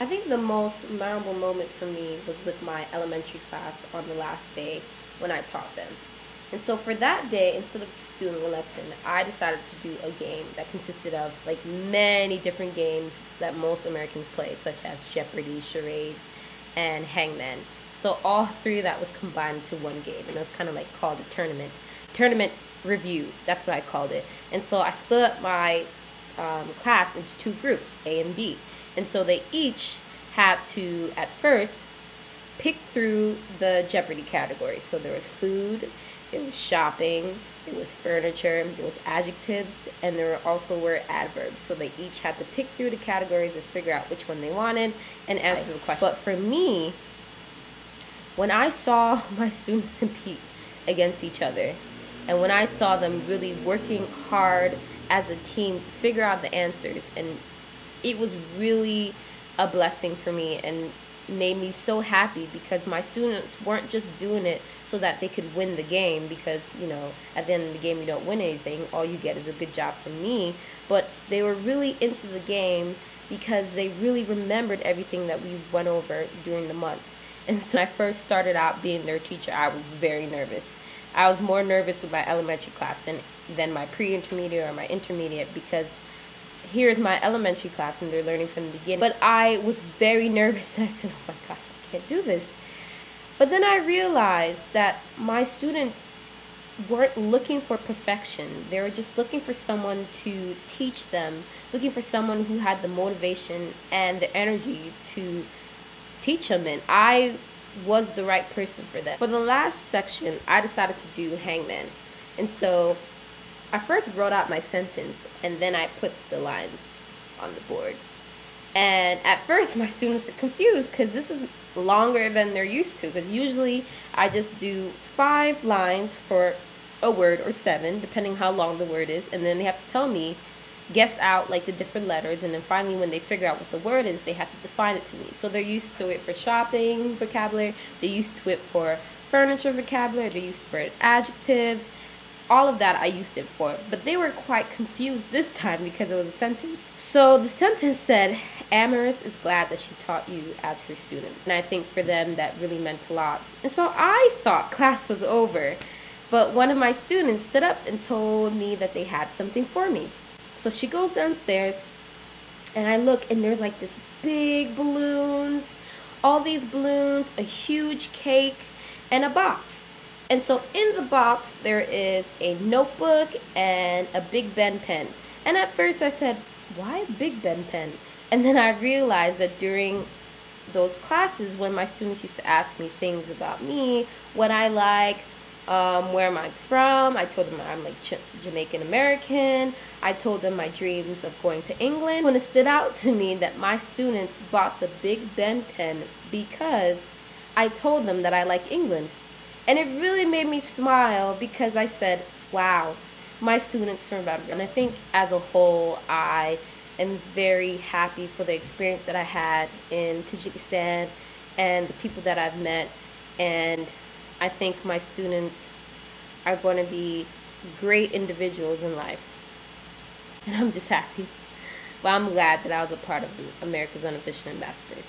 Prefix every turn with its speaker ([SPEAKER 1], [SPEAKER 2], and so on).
[SPEAKER 1] I think the most memorable moment for me was with my elementary class on the last day when I taught them. And so for that day, instead of just doing a lesson, I decided to do a game that consisted of like many different games that most Americans play, such as Jeopardy, charades, and Hangman. So all three of that was combined into one game, and it was kind of like called a tournament review. That's what I called it. And so I split up my class into two groups, A and B. And so they each had to, at first, pick through the Jeopardy category. So there was food, there was shopping, there was furniture, there was adjectives, and there also were adverbs. So they each had to pick through the categories and figure out which one they wanted and answer the question. But for me, when I saw my students compete against each other, and when I saw them really working hard as a team to figure out the answers, and it was really a blessing for me and made me so happy, because my students weren't just doing it so that they could win the game, because, you know, at the end of the game you don't win anything, all you get is a good job from me, but they were really into the game because they really remembered everything that we went over during the months. And so when I first started out being their teacher, I was very nervous. I was more nervous with my elementary class than my pre-intermediate or my intermediate, because here's my elementary class and they're learning from the beginning. But I was very nervous. I said, oh my gosh, I can't do this. But then I realized that my students weren't looking for perfection. They were just looking for someone to teach them, looking for someone who had the motivation and the energy to teach them. And I was the right person for that. For the last section, I decided to do Hangman. And so I first wrote out my sentence, and then I put the lines on the board. And at first, my students were confused because this is longer than they're used to. Because usually, I just do 5 lines for a word, or 7, depending how long the word is. And then they have to tell me, guess out like the different letters. And then finally, when they figure out what the word is, they have to define it to me. So they're used to it for shopping vocabulary. They're used to it for furniture vocabulary. They're used for adjectives. All of that I used it for, but they were quite confused this time because it was a sentence. So the sentence said, Amaris is glad that she taught you as her student. And I think for them that really meant a lot. And so I thought class was over, but one of my students stood up and told me that they had something for me. So she goes downstairs, and I look, and there's like this big balloons, all these balloons, a huge cake, and a box. And so in the box, there is a notebook and a Big Ben pen. And at first I said, why Big Ben pen? And then I realized that during those classes, when my students used to ask me things about me, what I like, where am I from, I told them I'm like Jamaican American. I told them my dreams of going to England. When it stood out to me that my students bought the Big Ben pen because I told them that I like England. And it really made me smile, because I said, wow, my students remember. And I think as a whole, I am very happy for the experience that I had in Tajikistan and the people that I've met. And I think my students are going to be great individuals in life. And I'm just happy. Well, I'm glad that I was a part of America's Unofficial Ambassadors.